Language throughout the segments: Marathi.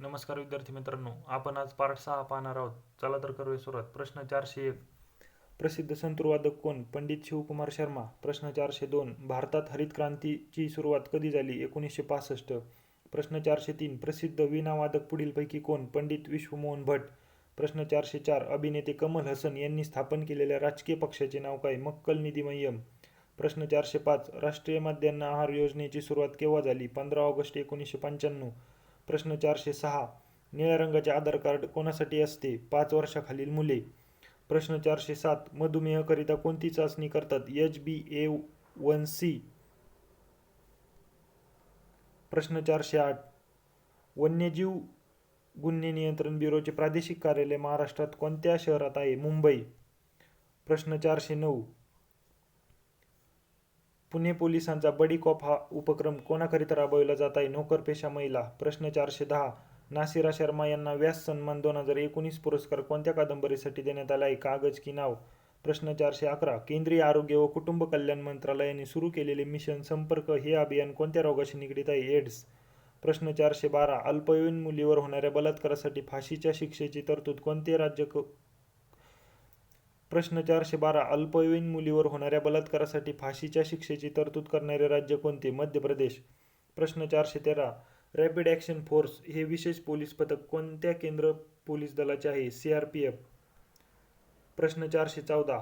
नमस्कार विद्यार्थी मित्रांनो, आपण आज पार्ट 6 पाहणार आहोत. चला तर करूया सुरुवात. प्रश्न 401. प्रसिद्ध संतूरवादक कोण? पंडित शिवकुमार शर्मा. प्रश्न 402. भारतात हरित क्रांतीची सुरुवात कधी झाली? 1965. प्रश्न 403. प्रसिद्ध वीणावादक पुढीलपैकी कोण? पंडित विश्वमोहन भट. प्रश्न 404. अभिनेते कमल हसन यांनी स्थापन केलेल्या राजकीय पक्षाचे नाव काय? मक्कल निधी मय्यम. प्रश्न 405. राष्ट्रीय माध्यान्ह आहार योजनेची सुरुवात केव्हा झाली? 15 ऑगस्ट 1995. प्रश्न 406. निळ्या रंगाचे आधार कार्ड कोणासाठी असते? 5 वर्षाखालील मुले. प्रश्न 407. मधुमेहकरिता कोणती चाचणी करतात? HbA1c. प्रश्न 408. वन्यजीव गुन्हे नियंत्रण ब्युरोचे प्रादेशिक कार्यालय महाराष्ट्रात कोणत्या शहरात आहे? मुंबई. प्रश्न 409. पुणे पोलिसांचा बडी कॉप हा उपक्रम कोणाकरिता राबविला जात आहे? नोकरपेशा महिला. प्रश्न 410. नासिरा शर्मा यांना व्यास सन्मान 2019 पुरस्कार कोणत्या कादंबरीसाठी देण्यात आला आहे? कागज की नाव. प्रश्न 411. केंद्रीय आरोग्य व कुटुंब कल्याण मंत्रालयाने सुरू केलेले मिशन संपर्क हे अभियान कोणत्या रोगाशी निगडित आहे? एड्स. प्रश्न 412. अल्पवयीन मुलीवर होणाऱ्या बलात्कारासाठी फाशीच्या शिक्षेची तरतूद कोणते राज्य प्रश्न 412. अल्पवयीन मुलीवर होणाऱ्या बलात्कारासाठी फाशीच्या शिक्षेची तरतूद करणारे राज्य कोणते? मध्य प्रदेश. प्रश्न 413. रॅपिड ॲक्शन फोर्स हे विशेष पोलीस पथक कोणत्या केंद्र पोलीस दलाचे आहे? CRPF. प्रश्न 414.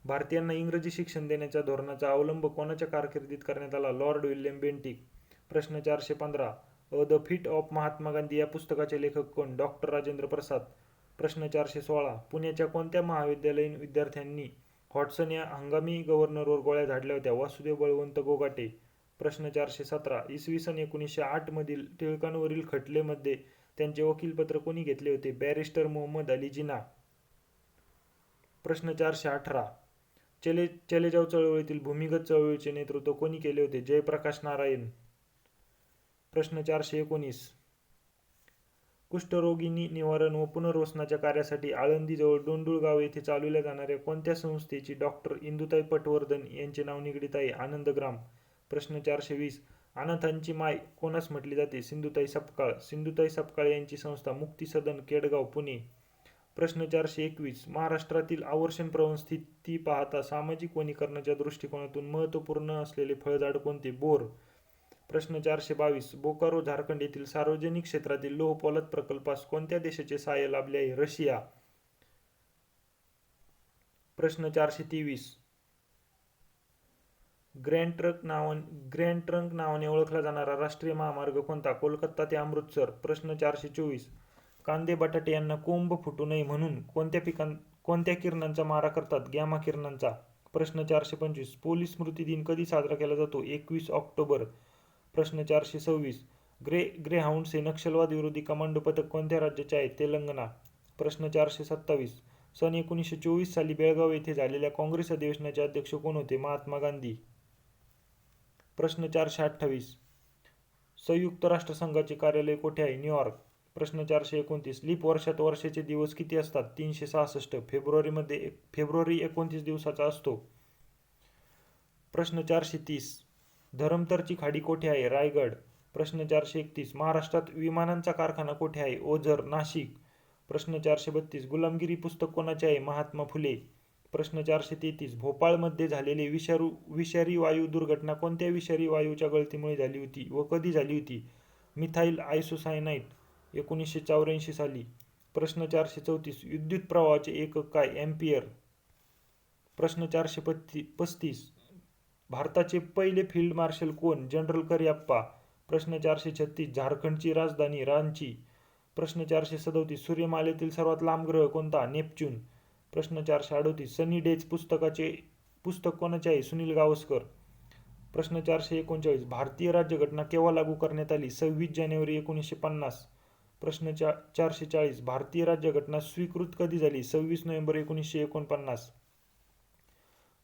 भारतीयांना इंग्रजी शिक्षण देण्याच्या धोरणाचा अवलंब कोणाच्या कारकिर्दीत करण्यात आला? Lord William Bentinck. प्रश्न 415. The feet of Mahatma Gandhi या पुस्तकाचे लेखक कोण? डॉक्टर राजेंद्र प्रसाद. प्रश्न 416. पुण्याच्या कोणत्या महाविद्यालयीन विद्यार्थ्यांनी हॉटसन या हंगामी गव्हर्नरवर गोळ्या झाडल्या होत्या? वासुदेव बळवंत गोगाटे. प्रश्न 417. इसवी सन 1908 मधील टिळकांवरील खटलेमध्ये त्यांचे वकीलपत्र कोणी घेतले होते? बॅरिस्टर मोहम्मद अली जिना. प्रश्न 418. चले जाव चळवळीतील भूमिगत चळवळीचे नेतृत्व कोणी केले होते? जयप्रकाश नारायण. प्रश्न 419. कुष्ठरोगिणी निवारण व पुनर्वसनाच्या कार्यासाठी आळंदीजवळ डोंडुळगाव येथे चालविल्या जाणाऱ्या कोणत्या संस्थेची डॉक्टर इंदुताई पटवर्धन यांचे नाव निगडित आहे? आनंदग्राम. प्रश्न 420. अनाथांची माय कोणास म्हटली जाते? सिंधुताई सपकाळ. सिंधुताई सपकाळ यांची संस्था मुक्ती सदन, केडगाव, पुणे. प्रश्न 421. महाराष्ट्रातील आवर्षण प्रवण स्थिती पाहता सामाजिक वनीकरणाच्या दृष्टिकोनातून महत्त्वपूर्ण असलेले फळझाड कोणते? बोर. प्रश्न 422. बोकारो झारखंड येथील सार्वजनिक क्षेत्रातील लोह पोलाद प्रकल्पास कोणत्या देशाचे सहाय्य लाभले आहे? रशिया. प्रश्न 423. ग्रँड ट्रंक नावाने ओळखला जाणारा राष्ट्रीय महामार्ग कोणता? कोलकाता ते अमृतसर. प्रश्न 424. कांदे बटाटे यांना कोंब फुटू नये म्हणून कोणत्या किरणांचा मारा करतात? गॅमा किरणांचा. प्रश्न 425. पोलीस स्मृती दिन कधी साजरा केला जातो? 21 ऑक्टोबर. प्रश्न 426. ग्रेहाउंड्स हे नक्षलवाद विरोधी कमांडो पथक कोणत्या राज्याचे आहे? तेलंगणा. प्रश्न 427. सन 1924 साली बेळगाव येथे झालेल्या काँग्रेस अधिवेशनाचे अध्यक्ष कोण होते? महात्मा गांधी. प्रश्न 428. संयुक्त राष्ट्रसंघाचे कार्यालय कोठे आहे? न्यूयॉर्क. प्रश्न 429. लीप वर्षात वर्षाचे दिवस किती असतात? 366. फेब्रुवारी 29 दिवसाचा असतो. प्रश्न 430. धरमतरची खाडी कोठे आहे? रायगड. प्रश्न 431. महाराष्ट्रात विमानांचा कारखाना कोठे आहे? ओझर, नाशिक. प्रश्न 432. गुलामगिरी पुस्तक कोणाचे आहे? महात्मा फुले. प्रश्न 433. भोपाळमध्ये झालेली विषारी वायू दुर्घटना कोणत्या विषारी वायूच्या गळतीमुळे झाली होती व कधी झाली होती? मिथाईल आयसोसायनाइट. 1984 साली. प्रश्न 434. विद्युत प्रवाहाचे एकक काय? एम्पियर. प्रश्न 435. भारताचे पहिले फील्ड मार्शल कोण? जनरल करिअप्पा. प्रश्न 436. झारखंडची राजधानी रांची. प्रश्न 437. सूर्यमालेतील सर्वात लांब ग्रह कोणता? नेपच्यून. प्रश्न 438. सनी डेज पुस्तक कोणाचे आहे? सुनील गावस्कर. प्रश्न 439. भारतीय राज्यघटना केव्हा लागू करण्यात आली? 26 जानेवारी 1950. प्रश्न 440. भारतीय राज्यघटना स्वीकृत कधी झाली? 26 नोव्हेंबर 1949.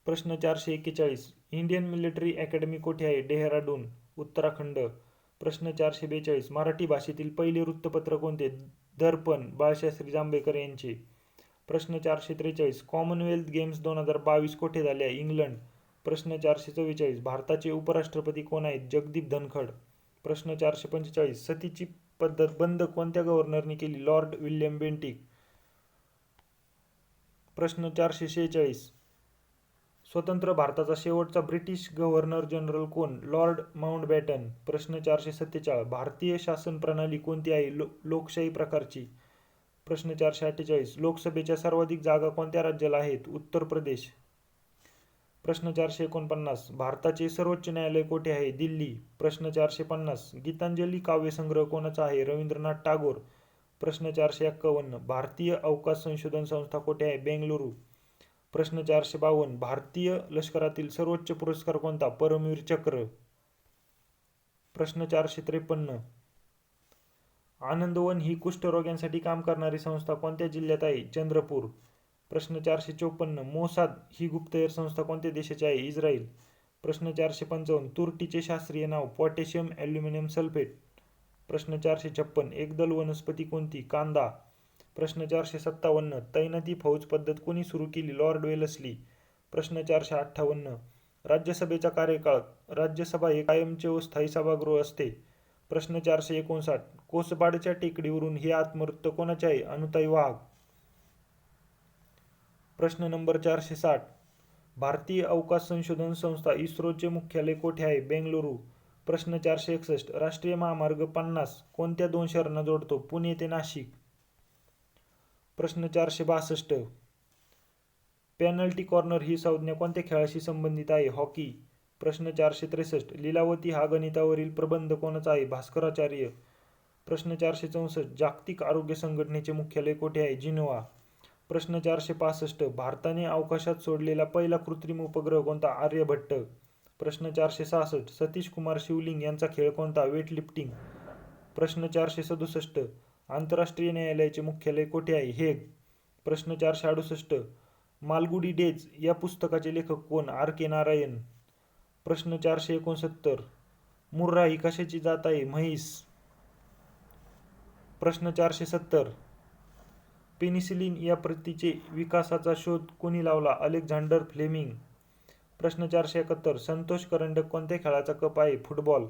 प्रश्न 441. इंडियन मिलिटरी अकॅडमी कोठे आहे? डेहराडून, उत्तराखंड. प्रश्न 442. मराठी भाषेतील पहिले वृत्तपत्र कोणते? दर्पण, बाळशास्त्री जांभेकर यांचे. प्रश्न 443. कॉमनवेल्थ गेम्स 2022 कोठे झाले? इंग्लंड. प्रश्न 444. भारताचे उपराष्ट्रपती कोण आहेत? जगदीप धनखड. प्रश्न 445. सतीची पद्धत बंद कोणत्या गव्हर्नरने केली? Lord William Bentinck. प्रश्न 446. स्वतंत्र भारताचा शेवटचा ब्रिटिश गव्हर्नर जनरल कोण? Lord Mountbatten. प्रश्न 447. भारतीय शासन प्रणाली कोणती आहे? लोकशाही प्रकारची. प्रश्न 448. लोकसभेच्या सर्वाधिक जागा कोणत्या राज्याला आहेत? उत्तर प्रदेश. प्रश्न 449. भारताचे सर्वोच्च न्यायालय कोठे आहे? दिल्ली. प्रश्न 450. गीतांजली काव्यसंग्रह कोणाचा आहे? रवींद्रनाथ टागोर. प्रश्न 451. भारतीय अवकाश संशोधन संस्था कोठे आहे? बेंगळुरू. प्रश्न 452. भारतीय लष्करातील सर्वोच्च पुरस्कार कोणता? परमवीर चक्र. प्रश्न 453. आनंदवन ही कुष्ठरोग्यांसाठी काम करणारी संस्था कोणत्या जिल्ह्यात आहे? चंद्रपूर. प्रश्न 454. मोसाद ही गुप्तहेर संस्था कोणत्या देशाची आहे? इस्रायल. प्रश्न 455. तुरटीचे शास्त्रीय नाव? Potassium aluminium sulphate. प्रश्न 456. एकदल वनस्पती कोणती? कांदा. प्रश्न 457. तैनाती फौज पद्धत कोणी सुरू केली? Lord Wellesley. प्रश्न 458. राज्यसभेचा कार्यकाळ? राज्यसभा हे कायमचे व स्थायी सभागृह असते. प्रश्न 459. कोसबाडच्या टेकडीवरून हे आत्मवृत्त कोणाचे आहे? अनुताई वाघ. प्रश्न नंबर 460. भारतीय अवकाश संशोधन संस्था इस्रोचे मुख्यालय कोठे आहे? बेंगळुरू. प्रश्न 461. राष्ट्रीय महामार्ग 50 कोणत्या दोन शहरांना जोडतो? पुणे ते नाशिक. प्रश्न 462. पेनल्टी कॉर्नर ही संज्ञा कोणत्या खेळाशी संबंधित आहे? हॉकी. प्रश्न 463. लीलावती हा गणितावरील प्रबंध कोणाचा आहे? भास्कराचार्य. प्रश्न 464. जागतिक आरोग्य संघटनेचे मुख्यालय कोठे आहे? जिनिव्हा. प्रश्न 465. भारताने अवकाशात सोडलेला पहिला कृत्रिम उपग्रह कोणता? आर्यभट्ट. प्रश्न 466. सतीश कुमार शिवलिंग यांचा खेळ कोणता? वेटलिफ्टिंग. प्रश्न 467. आंतरराष्ट्रीय न्यायालयाचे मुख्यालय कोठे आहे? हेग. प्रश्न 468. मालगुडी डेज या पुस्तकाचे लेखक कोण? आर के नारायण. प्रश्न 469. मुर्रा ही कशाची जात आहे? म्हैस. प्रश्न 470. पेनिसिलिन या प्रथिनाचे विकासाचा शोध कोणी लावला? Alexander Fleming. प्रश्न 471. संतोष करंडक कोणत्या खेळाचा कप आहे? फुटबॉल.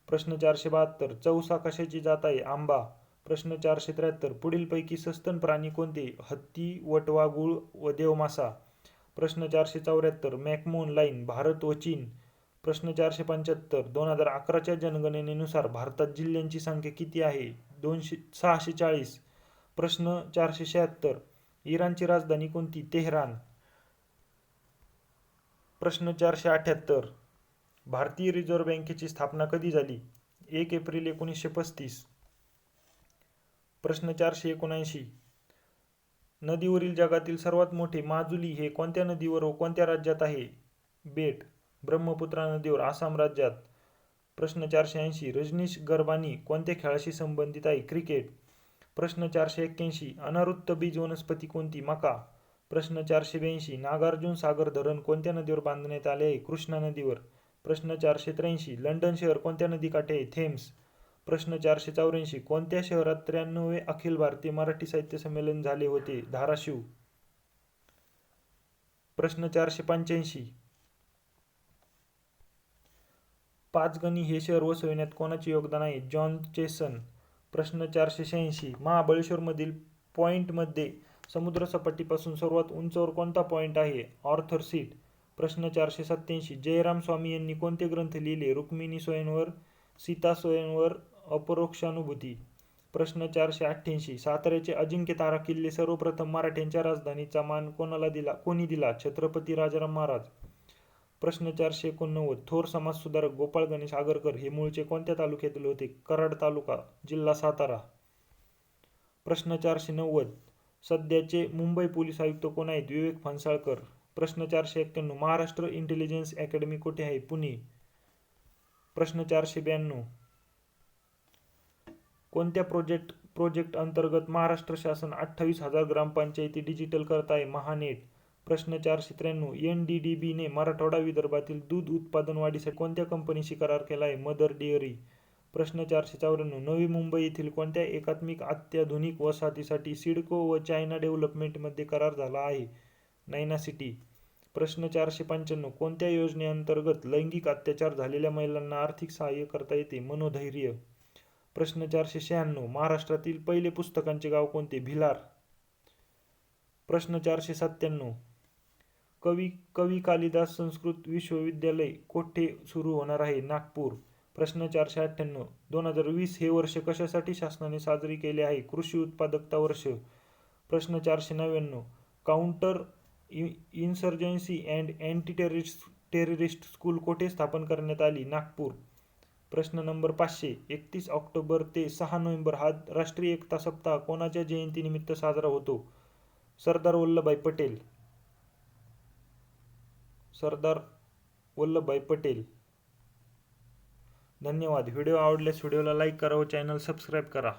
प्रश्न 472. चौसा कशाची जात आहे? आंबा. प्रश्न 473. पुढीलपैकी सस्तन प्राणी कोणते? हत्ती, वटवाघूळ व देवमासा. प्रश्न 474. मॅकमोहन लाईन, भारत व चीन. प्रश्न 475. 2011च्या जनगणनेनुसार भारतात जिल्ह्यांची संख्या किती आहे? 640. प्रश्न 476. इराणची राजधानी कोणती? तेहरान. प्रश्न 478. भारतीय रिझर्व्ह बँकेची स्थापना कधी झाली? 1 एप्रिल 1935. प्रश्न 479. नदीवरील जगातील सर्वात मोठे माजुली हे कोणत्या नदीवर व कोणत्या राज्यात आहे? बेट. ब्रह्मपुत्रा नदीवर, आसाम राज्यात. प्रश्न 480. रजनीश गरबानी कोणत्या खेळाशी संबंधित आहे? क्रिकेट. प्रश्न 481. अनावृत्त बीज वनस्पती कोणती? मका. प्रश्न 482. नागार्जुन सागर धरण कोणत्या नदीवर बांधण्यात आले आहे? कृष्णा नदीवर. प्रश्न 483. लंडन शहर कोणत्या नदीकाठी आहे? थेम्स. प्रश्न 484. कोणत्या शहरात 93वे अखिल भारतीय मराठी साहित्य संमेलन झाले होते? धाराशिव. प्रश्न 485. पाचगणी हे शहर वसविण्यात कोणाचे योगदान आहे? जॉन चेसन. प्रश्न 486. महाबळेश्वरमधील पॉईंटमध्ये समुद्रसपाटीपासून सर्वात उंचावर कोणता पॉईंट आहे? Arthur Seat. प्रश्न 487. जयराम स्वामी यांनी कोणते ग्रंथ लिहिले? रुक्मिणी स्वयंवर, सीता स्वयंवर, अपरोक्षानुभूती. प्रश्न 488. साताऱ्याचे अजिंक्यतारा किल्ले सर्वप्रथम मराठ्यांच्या राजधानीचा मान कोणी दिला? छत्रपती राजाराम महाराज. प्रश्न 489. थोर समाजसुधारक गोपाळ गणेश आगरकर हे मूळचे कोणत्या तालुक्यातील होते? कराड तालुका, जिल्हा सातारा. प्रश्न 490. सध्याचे मुंबई पोलीस आयुक्त कोण आहेत? विवेक फणसाळकर. प्रश्न 491. महाराष्ट्र इंटेलिजन्स अकॅडमी कोठे आहे? पुणे. प्रश्न 492. कोणत्या प्रोजेक्ट अंतर्गत महाराष्ट्र शासन 28,000 ग्रामपंचायती डिजिटल करत आहे? महानेट. प्रश्न 493. NDDB ने मराठवाडा विदर्भातील दूध उत्पादन वाढीसाठी कोणत्या कंपनीशी करार केला आहे? Mother dairy. प्रश्न 494. नवी मुंबई येथील कोणत्या एकात्मिक अत्याधुनिक वसाहतीसाठी सिडको व चायना डेव्हलपमेंटमध्ये करार झाला आहे? नैना सिटी. प्रश्न 495 कोणत्या योजनेअंतर्गत लैंगिक अत्याचार झालेल्या महिलांना आर्थिक सहाय्य करता येते? मनोधैर्य. प्रश्न 496 महाराष्ट्रातील पहिले पुस्तकांचे गाव कोणते? भिलार. प्रश्न 497 कवी कालिदास संस्कृत विश्वविद्यालय कोठे सुरू होणार आहे? नागपूर. प्रश्न 498 2020 हे वर्ष कशासाठी शासनाने साजरे केले आहे? कृषी उत्पादकता वर्ष. प्रश्न 499 counter insurgency and anti terrorist school कोठे स्थापन करण्यात आली? नागपूर. प्रश्न नंबर 500 31 ऑक्टोबर ते 6 नोव्हेंबर हा राष्ट्रीय एकता सप्ताह कोणाच्या जयंतीनिमित्त साजरा होतो? सरदार वल्लभभाई पटेल. सरदार वल्लभभाई पटेल. धन्यवाद. व्हिडिओ आवडल्यास व्हिडिओला लाईक करा व चॅनल सबस्क्राईब करा.